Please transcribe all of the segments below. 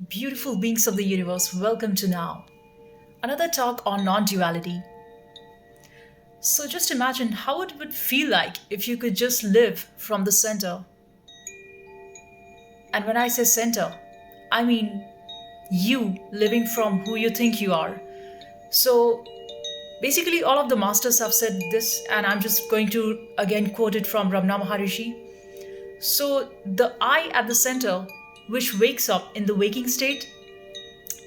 Beautiful beings of the universe, welcome to now. Another talk on non duality. So, just imagine how it would feel like if you could just live from the center. And when I say center, I mean you living from who you think you are. So, basically, all of the masters have said this, and I'm just going to again quote it from Ramana Maharishi. So, the I at the center, which wakes up in the waking state,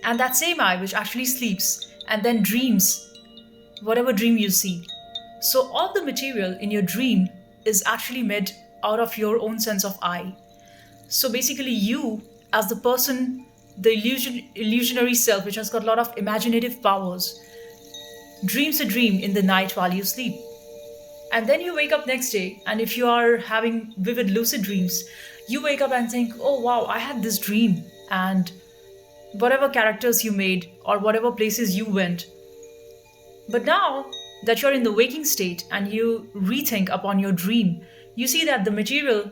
and that same I which actually sleeps and then dreams whatever dream you see. So, all the material in your dream is actually made out of your own sense of I. So, basically, you, as the person, the illusionary self, which has got a lot of imaginative powers, dreams a dream in the night while you sleep. And then you wake up next day, and if you are having vivid lucid dreams, you wake up and think, oh wow, I had this dream. And whatever characters you made or whatever places you went. But now that you're in the waking state and you rethink upon your dream, you see that the material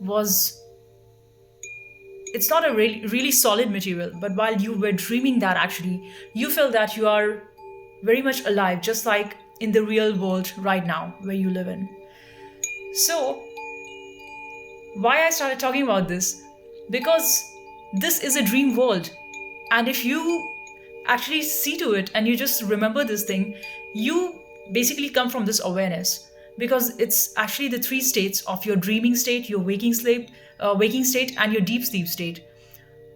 was, it's not a really solid material, but while you were dreaming that actually, you feel that you are very much alive, just like in the real world right now where you live in. So, why I started talking about this? Because this is a dream world. And if you actually see to it and you just remember this thing, you basically come from this awareness because it's actually the three states of your dreaming state, your waking state, and your deep sleep state.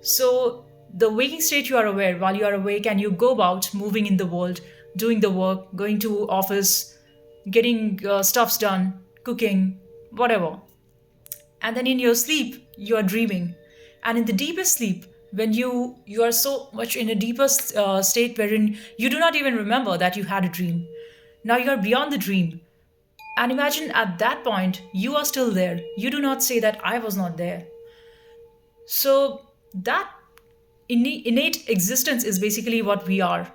So the waking state, you are aware while you are awake and you go about moving in the world, doing the work, going to office, getting stuffs done, cooking, whatever. And then in your sleep you are dreaming, and in the deepest sleep, when you are so much in a deeper state wherein you do not even remember that you had a dream. Now you are beyond the dream, and imagine at that point you are still there. You do not say that I was not there. So that innate existence is basically what we are.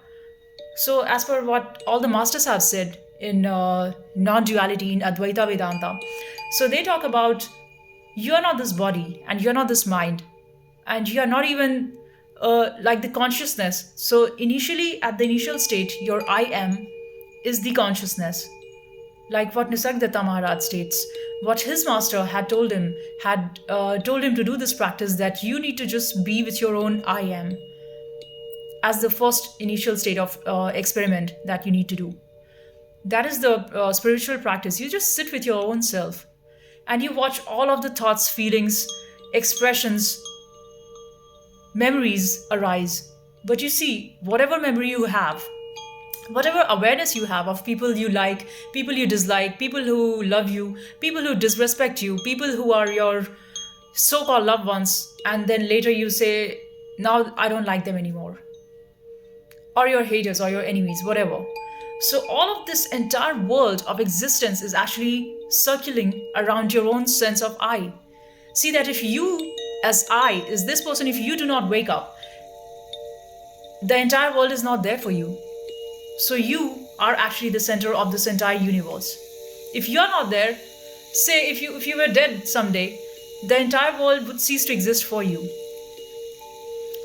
So as per what all the masters have said in non-duality in Advaita Vedanta, so they talk about you are not this body and you're not this mind, and you are not even like the consciousness. So initially, at the initial state, your I am is the consciousness, like what Nisargadatta Maharaj states. What his master had told him to do this practice, that you need to just be with your own I am as the first initial state of experiment that you need to do. That is the spiritual practice. You just sit with your own self and you watch all of the thoughts, feelings, expressions, memories arise. But you see, whatever memory you have, whatever awareness you have of people you like, people you dislike, people who love you, people who disrespect you, people who are your so called loved ones, and then later you say, now I don't like them anymore, or your haters or your enemies, whatever. So, all of this entire world of existence is actually circling around your own sense of I. See that if you, as I, is this person, if you do not wake up, the entire world is not there for you. So you are actually the center of this entire universe. If you are not there, say if you were dead someday, the entire world would cease to exist for you.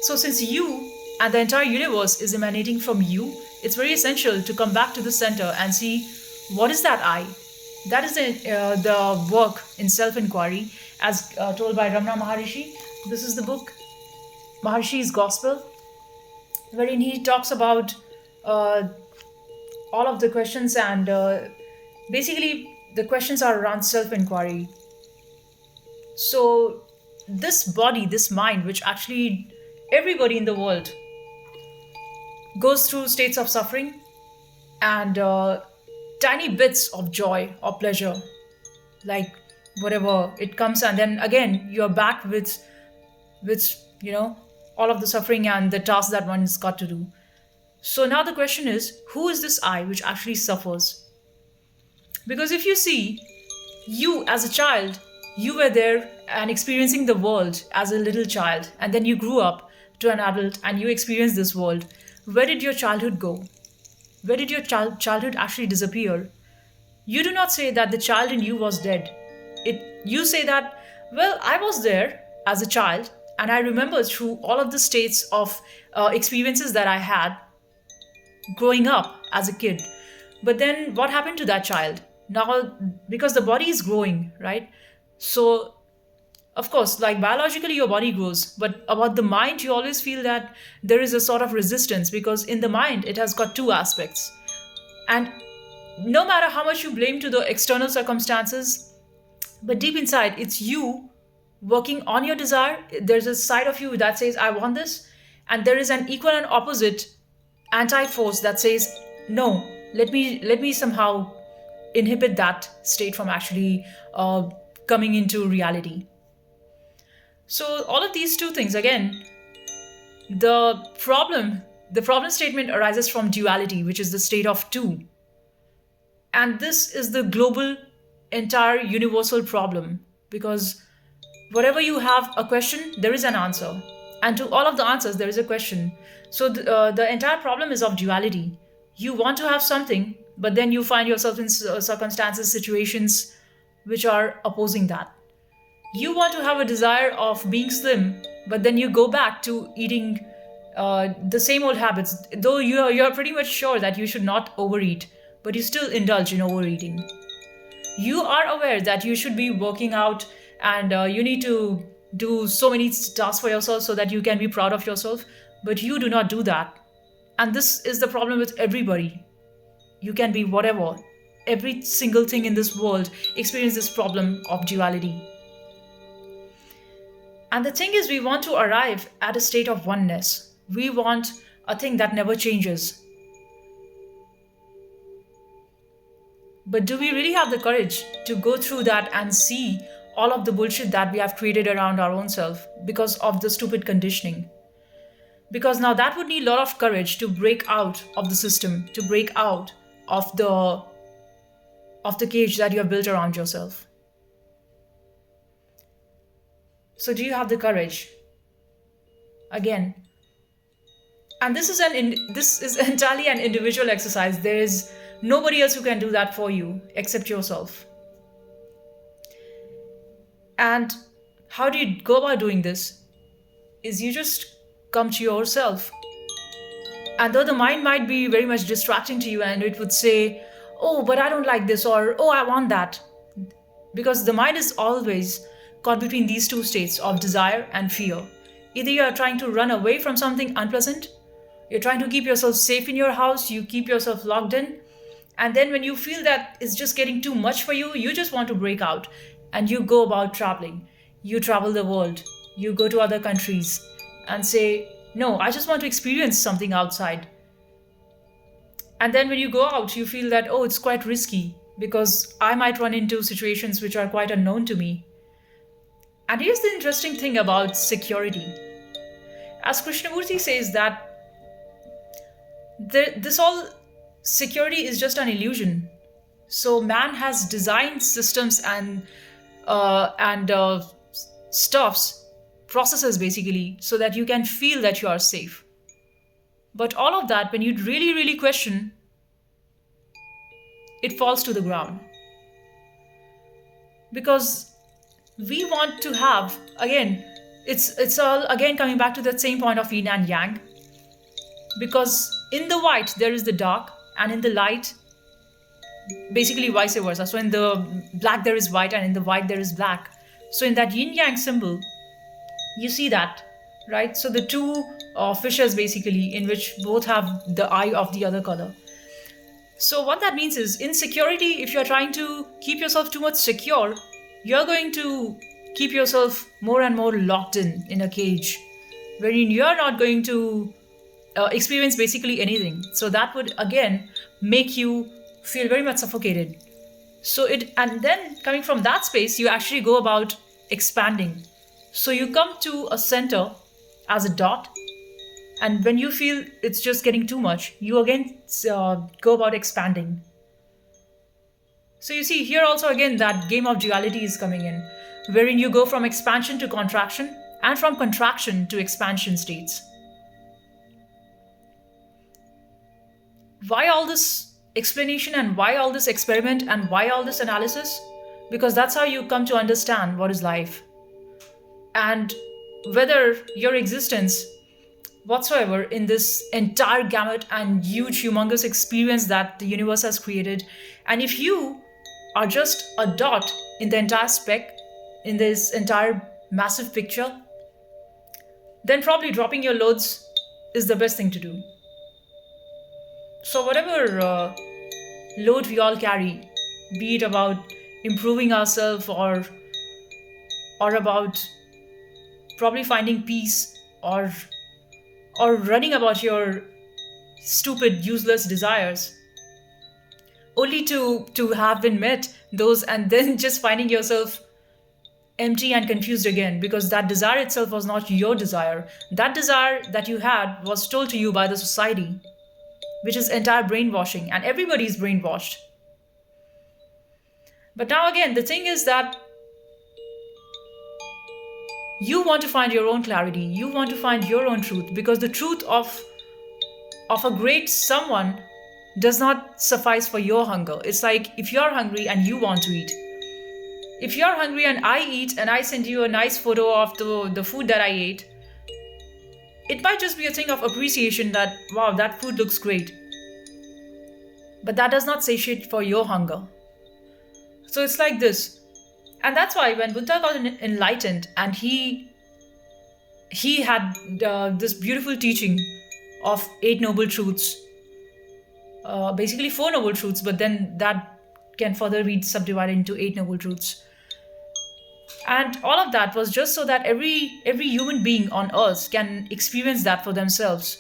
So since you and the entire universe is emanating from you, it's very essential to come back to the center and see what is that I. That is the work in self-inquiry, as told by Ramana Maharishi. This is the book, Maharishi's Gospel, wherein he talks about all of the questions, and basically the questions are around self-inquiry. So this body, this mind, which actually everybody in the world goes through states of suffering and tiny bits of joy or pleasure, like whatever it comes, and then again you're back with all of the suffering and the tasks that one's got to do. So now the question is, who is this I which actually suffers? Because if you see, you as a child, you were there and experiencing the world as a little child, and then you grew up to an adult and you experienced this world. Where did your childhood go? Where did your childhood actually disappear? You do not say that the child in you was dead. You say that, well, I was there as a child And I remember through all of the states of experiences that I had growing up as a kid. But then what happened to that child? Now, because the body is growing, right? So, of course, like biologically, your body grows, but about the mind, you always feel that there is a sort of resistance because in the mind, it has got two aspects. And no matter how much you blame to the external circumstances, but deep inside, it's you working on your desire. There's a side of you that says, I want this. And there is an equal and opposite anti-force that says, no, let me somehow inhibit that state from actually coming into reality. So all of these two things, again, the problem the problem statement arises from duality, which is the state of two. And this is the global, entire universal problem, because whatever you have a question, there is an answer, and to all of the answers there is a question. So the entire problem is of duality. You want to have something, but then you find yourself in circumstances, situations which are opposing that. You want to have a desire of being slim, but then you go back to eating the same old habits, though you're pretty much sure that you should not overeat, but you still indulge in overeating. You are aware that you should be working out, and you need to do so many tasks for yourself so that you can be proud of yourself, but you do not do that. And this is the problem with everybody. You can be whatever. Every single thing in this world experiences this problem of duality. And the thing is, we want to arrive at a state of oneness. We want a thing that never changes. But do we really have the courage to go through that and see all of the bullshit that we have created around our own self because of the stupid conditioning? Because now that would need a lot of courage to break out of the system, to break out of the cage that you have built around yourself. So do you have the courage? Again, and this is entirely an individual exercise. There is nobody else who can do that for you except yourself. And how do you go about doing this? Is you just come to yourself. And though the mind might be very much distracting to you and it would say, oh, but I don't like this, or oh, I want that. Because the mind is always caught between these two states of desire and fear. Either you are trying to run away from something unpleasant, you're trying to keep yourself safe in your house, you keep yourself locked in, and then when you feel that it's just getting too much for you, you just want to break out and you go about traveling. You travel the world, you go to other countries and say, no, I just want to experience something outside. And then when you go out, you feel that, oh, it's quite risky because I might run into situations which are quite unknown to me. And here's the interesting thing about security. As Krishnamurti says that this all security is just an illusion. So man has designed systems and stuffs, processes basically, so that you can feel that you are safe. But all of that, when you really, really question, it falls to the ground. Because we want to have, again, it's all again coming back to that same point of yin and yang. Because in the white there is the dark, and in the light, basically vice versa. So in the black there is white, and in the white there is black. So in that yin yang symbol, you see that, right? So the two fishes basically, in which both have the eye of the other color. So what that means is, in security, if you're trying to keep yourself too much secure, you're going to keep yourself more and more locked in a cage, wherein you're not going to experience basically anything. So that would again make you feel very much suffocated. And then coming from that space, you actually go about expanding. So you come to a center as a dot, and when you feel it's just getting too much, you again go about expanding. So you see here also again that game of duality is coming in, wherein you go from expansion to contraction and from contraction to expansion states. Why all this explanation and why all this experiment and why all this analysis? Because that's how you come to understand what is life. And whether your existence whatsoever in this entire gamut and huge, humongous experience that the universe has created. And if you are just a dot in the entire speck, in this entire massive picture, then probably dropping your loads is the best thing to do. So, whatever load we all carry, be it about improving ourselves or about probably finding peace or running about your stupid useless desires only to have been met those and then just finding yourself empty and confused again because that desire itself was not your desire. That desire that you had was told to you by the society, which is entire brainwashing, and everybody is brainwashed. But now again, the thing is that you want to find your own clarity, you want to find your own truth, because the truth of a great someone does not suffice for your hunger. It's like if you're hungry and you want to eat. If you're hungry and I eat and I send you a nice photo of the food that I ate, it might just be a thing of appreciation that, wow, that food looks great. But that does not satiate for your hunger. So it's like this. And that's why when Buddha got enlightened and he had this beautiful teaching of 8 noble truths, basically 4 noble truths, but then that can further be subdivided into 8 noble truths. And all of that was just so that every human being on earth can experience that for themselves,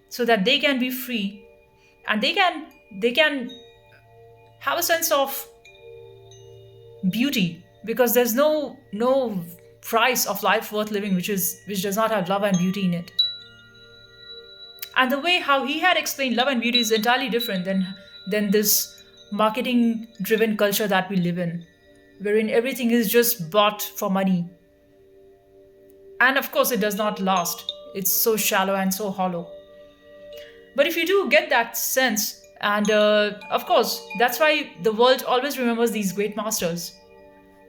so that they can be free and they can have a sense of beauty, because there's no price of life worth living which does not have love and beauty in it. And the way how he had explained love and beauty is entirely different than this marketing driven culture that we live in, wherein everything is just bought for money. And of course it does not last. It's so shallow and so hollow. But if you do get that sense, and of course, that's why the world always remembers these great masters.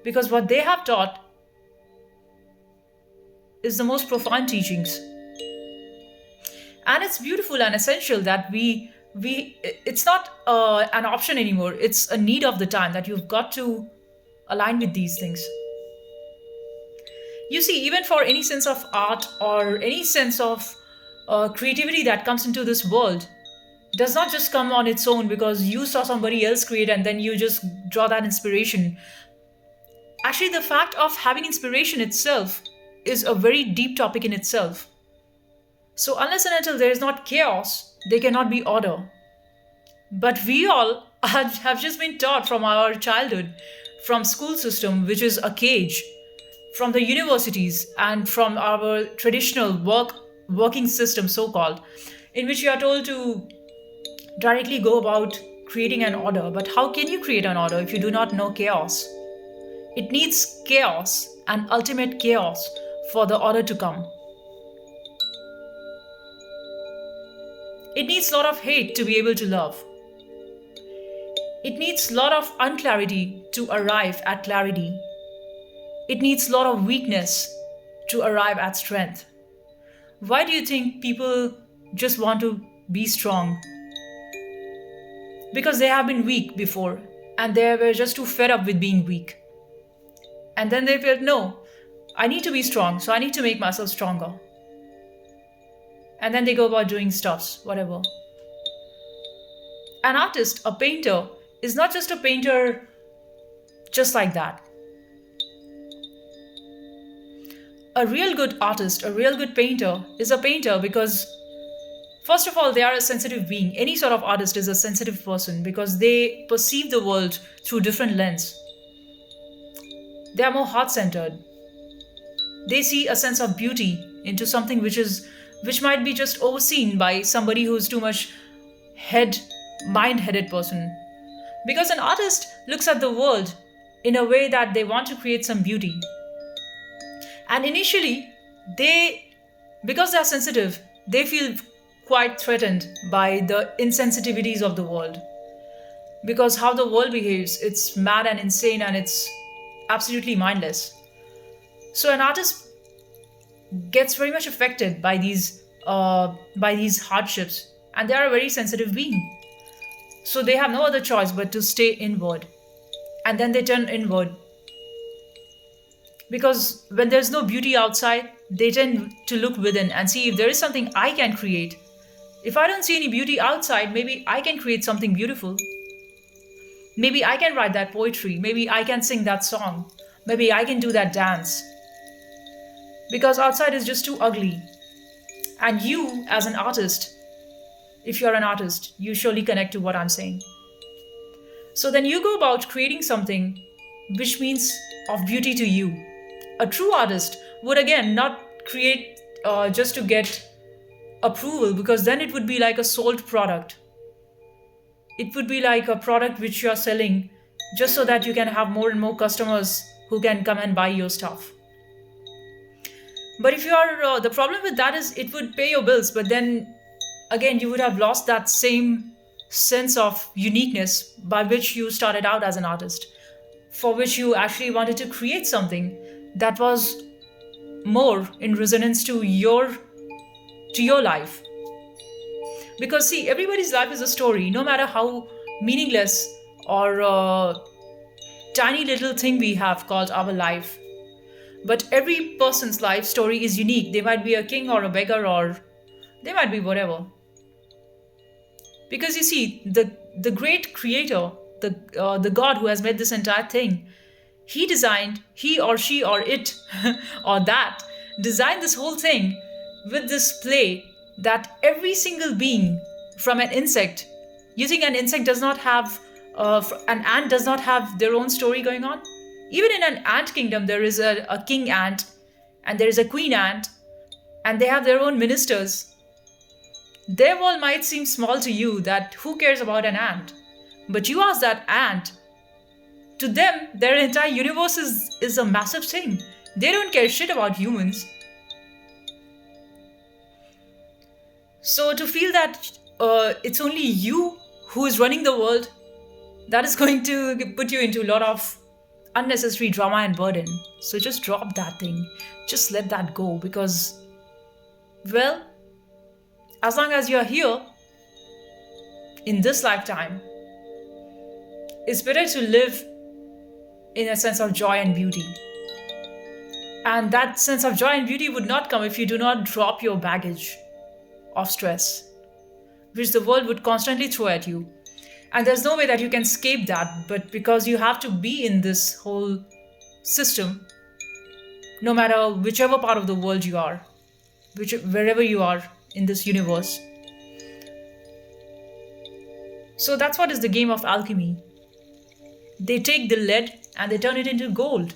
Because what they have taught is the most profound teachings. And it's beautiful and essential that it's not an option anymore. It's a need of the time that you've got to align with these things. You see, even for any sense of art or any sense of creativity that comes into this world, does not just come on its own because you saw somebody else create and then you just draw that inspiration. Actually, the fact of having inspiration itself is a very deep topic in itself. So unless and until there is not chaos, there cannot be order. But we all have just been taught from our childhood, from school system, which is a cage, from the universities, and from our traditional working system, so-called, in which you are told to directly go about creating an order. But how can you create an order if you do not know chaos? It needs chaos and ultimate chaos for the order to come. It needs a lot of hate to be able to love. It needs a lot of unclarity to arrive at clarity. It needs a lot of weakness to arrive at strength. Why do you think people just want to be strong? Because they have been weak before and they were just too fed up with being weak. And then they felt, no, I need to be strong, so I need to make myself stronger. And then they go about doing stuffs, whatever. An artist, a painter, is not just a painter just like that. A real good artist, a real good painter is a painter because, first of all, they are a sensitive being. Any sort of artist is a sensitive person because they perceive the world through different lens. They are more heart-centered. They see a sense of beauty into something which might be just overseen by somebody who's too much mind-headed person. Because an artist looks at the world in a way that they want to create some beauty. And initially, because they are sensitive, they feel quite threatened by the insensitivities of the world. Because how the world behaves, it's mad and insane and it's absolutely mindless. So an artist gets very much affected by these hardships, and they are a very sensitive being. So they have no other choice but to stay inward, and then they turn inward, because when there's no beauty outside, they tend to look within and see if there is something I can create. If I don't see any beauty outside, maybe I can create something beautiful. Maybe I can write that poetry. Maybe I can sing that song. Maybe I can do that dance. Because outside is just too ugly. And you, as an artist, if you're an artist, you surely connect to what I'm saying. So then you go about creating something which means of beauty to you. A true artist would again not create just to get approval, because then it would be like a sold product. It would be like a product which you're selling just so that you can have more and more customers who can come and buy your stuff. But if you are, the problem with that is it would pay your bills, but then again, you would have lost that same sense of uniqueness by which you started out as an artist, for which you actually wanted to create something that was more in resonance to your life. Because see, everybody's life is a story, no matter how meaningless or tiny little thing we have called our life. But every person's life story is unique. They might be a king or a beggar, or they might be whatever. Because you see, the great creator, the God who has made this entire thing, he or she or it or that designed this whole thing with this play that every single being, from an insect, you think an insect does not have, an ant does not have their own story going on? Even in an ant kingdom, there is a king ant, and there is a queen ant, and they have their own ministers. Their world might seem small to you, that who cares about an ant? But you ask that ant, to them, their entire universe is a massive thing. They don't care shit about humans. So to feel that it's only you who is running the world, that is going to put you into a lot of unnecessary drama and burden. So just drop that thing. Just let that go, because, well, as long as you're here in this lifetime, it's better to live in a sense of joy and beauty. And that sense of joy and beauty would not come if you do not drop your baggage of stress, which the world would constantly throw at you. And there's no way that you can escape that, but because you have to be in this whole system, no matter whichever part of the world you are, wherever you are in this universe. So that's what is the game of alchemy. They take the lead and they turn it into gold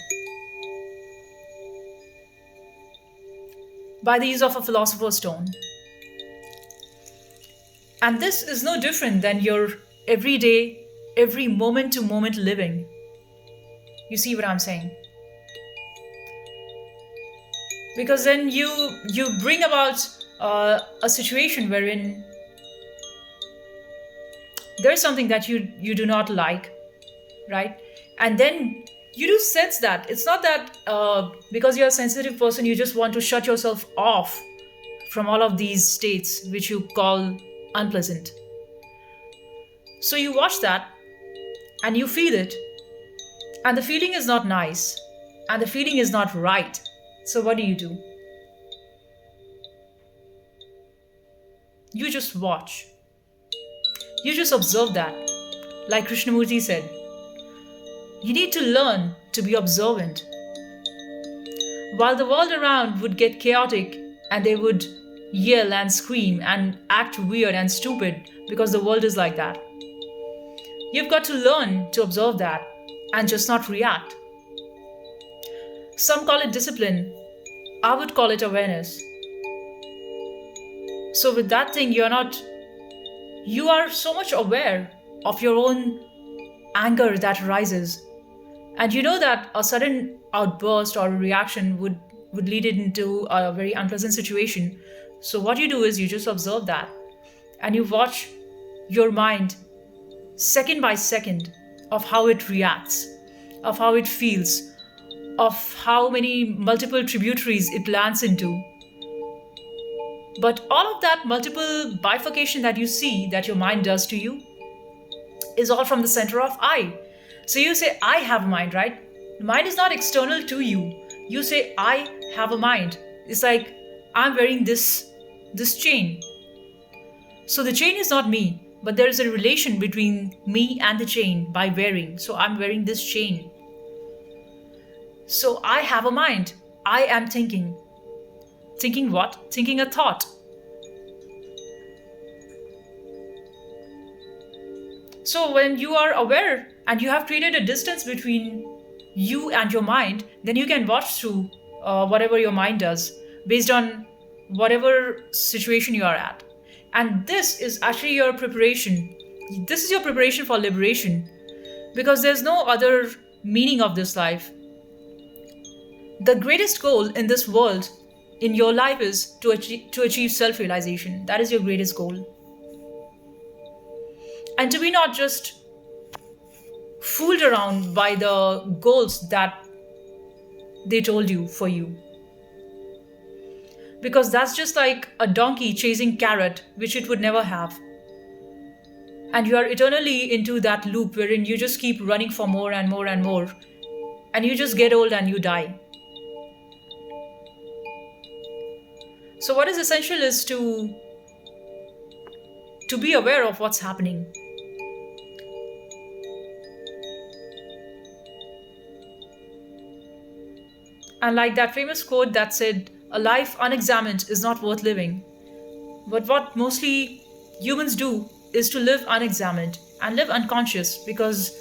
by the use of a philosopher's stone. And this is no different than your everyday, every moment to moment living. You see what I'm saying? Because then you bring about a situation wherein there is something that you do not like, right? And then you do sense that it's not that because you're a sensitive person, you just want to shut yourself off from all of these states which you call unpleasant. So you watch that and you feel it, and the feeling is not nice, and the feeling is not right. So what do? You just watch. You just observe that. Like Krishnamurti said, you need to learn to be observant. While the world around would get chaotic and they would yell and scream and act weird and stupid, because the world is like that, you've got to learn to observe that and just not react. Some call it discipline. I would call it awareness. So with that thing, you are so much aware of your own anger that rises. And you know that a sudden outburst or reaction would lead it into a very unpleasant situation. So what you do is you just observe that and you watch your mind second by second of how it reacts, of how it feels, of how many multiple tributaries it lands into. But all of that multiple bifurcation that you see that your mind does to you is all from the center of I. So you say, I have a mind, right? The mind is not external to you. You say, I have a mind. It's like, I'm wearing this chain. So the chain is not me, but there is a relation between me and the chain by wearing. So I'm wearing this chain. So I have a mind. I am thinking. Thinking what? Thinking a thought. So when you are aware and you have created a distance between you and your mind, then you can watch through whatever your mind does based on whatever situation you are at. And this is actually your preparation. This is your preparation for liberation because there's no other meaning of this life. The greatest goal in this world, in your life, is to achieve self realization. That is your greatest goal. And to be not just fooled around by the goals that they told you for you. Because that's just like a donkey chasing carrot, which it would never have. And you are eternally into that loop wherein you just keep running for more and more and more. And you just get old and you die. So what is essential is to be aware of what's happening. And like that famous quote that said, a life unexamined is not worth living. But what mostly humans do is to live unexamined and live unconscious because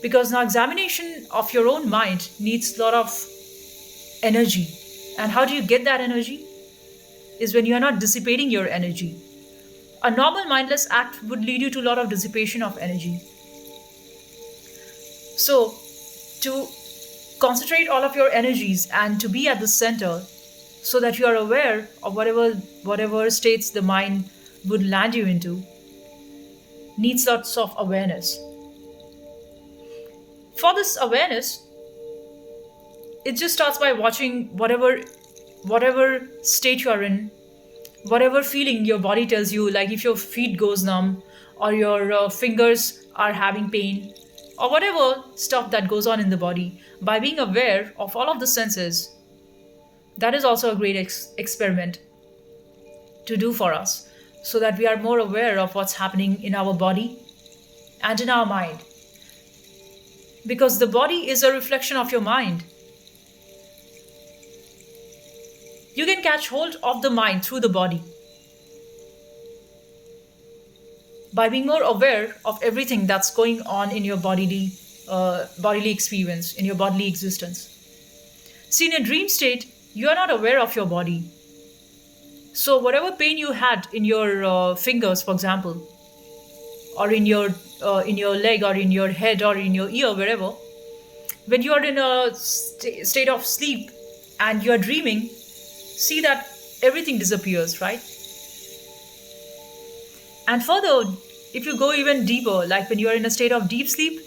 now examination of your own mind needs a lot of energy. And how do you get that energy? Is when you are not dissipating your energy. A normal mindless act would lead you to a lot of dissipation of energy. So, to concentrate all of your energies and to be at the center so that you are aware of whatever states the mind would land you into needs lots of awareness. For this awareness, it just starts by watching whatever state you are in, whatever feeling your body tells you, like if your feet goes numb or your fingers are having pain or whatever stuff that goes on in the body. By being aware of all of the senses, that is also a great experiment to do for us so that we are more aware of what's happening in our body and in our mind. Because the body is a reflection of your mind. You can catch hold of the mind through the body by being more aware of everything that's going on in your bodily experience, in your bodily existence. See, in a dream state, you are not aware of your body. So whatever pain you had in your fingers, for example, or in your leg, or in your head, or in your ear, wherever, when you are in a state of sleep and you are dreaming, see that everything disappears, right? And further, if you go even deeper, like when you are in a state of deep sleep,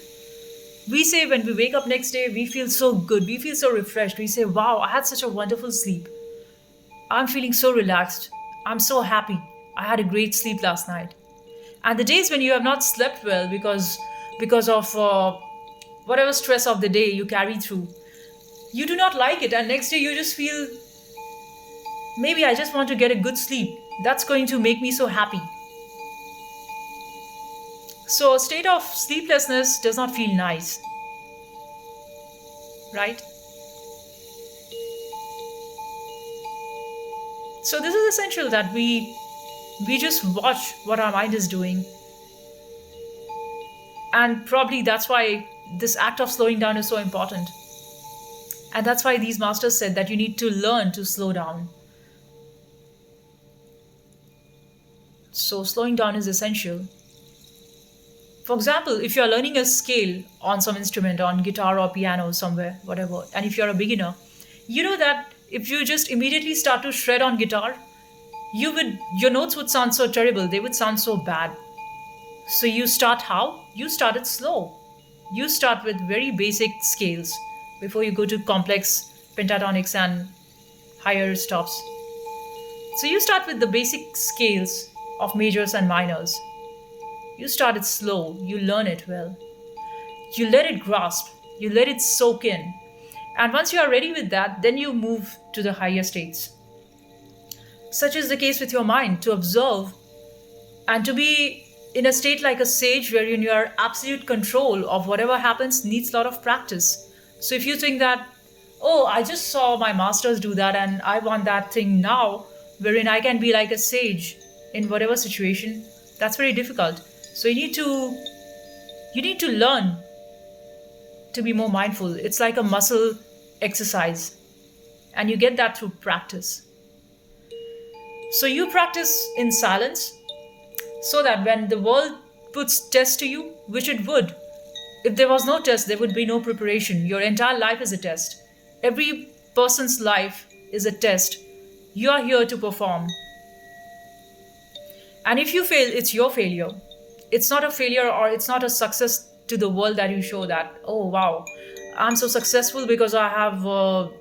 we say when we wake up next day, we feel so good, we feel so refreshed. We say, wow, I had such a wonderful sleep. I'm feeling so relaxed. I'm so happy. I had a great sleep last night. And the days when you have not slept well because of whatever stress of the day you carry through, you do not like it. And next day you just feel, maybe I just want to get a good sleep. That's going to make me so happy. So a state of sleeplessness does not feel nice, right? So this is essential that we just watch what our mind is doing. And probably that's why this act of slowing down is so important. And that's why these masters said that you need to learn to slow down. So slowing down is essential. For example, if you're learning a scale on some instrument, on guitar or piano somewhere, whatever, and if you're a beginner, you know that if you just immediately start to shred on guitar, your notes would sound so terrible, they would sound so bad. So you start how? You start it slow. You start with very basic scales. before you go to complex pentatonics and higher stops. So you start with the basic scales of majors and minors. You start it slow, you learn it well. You let it grasp, you let it soak in. And once you are ready with that, then you move to the higher states. Such is the case with your mind, to observe and to be in a state like a sage wherein you are absolute control of whatever happens needs a lot of practice. So if you think that, oh, I just saw my masters do that and I want that thing now, wherein I can be like a sage in whatever situation, that's very difficult. So you need to learn to be more mindful. It's like a muscle exercise, and you get that through practice. So you practice in silence so that when the world puts test to you, which it would, if there was no test, there would be no preparation. Your entire life is a test. Every person's life is a test. You are here to perform. And if you fail, it's your failure. It's not a failure or it's not a success to the world that you show that, oh, wow, I'm so successful because I have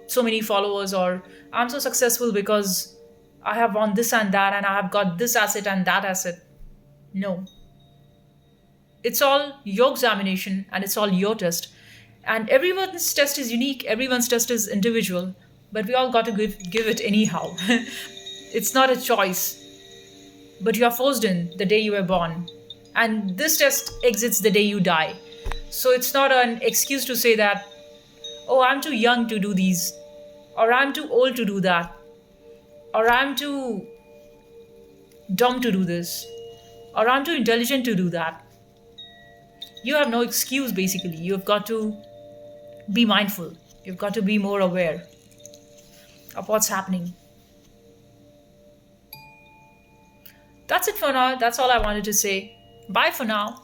so many followers, or I'm so successful because I have won this and that, and I have got this asset and that asset. No. It's all your examination and it's all your test. And everyone's test is unique, everyone's test is individual, but we all got to give it anyhow. It's not a choice, but you are forced in the day you were born. And this test exits the day you die. So it's not an excuse to say that, oh, I'm too young to do these, or I'm too old to do that, or I'm too dumb to do this, or I'm too intelligent to do that. You have no excuse basically. You've got to be mindful. You've got to be more aware of what's happening. That's it for now. That's all I wanted to say. Bye for now.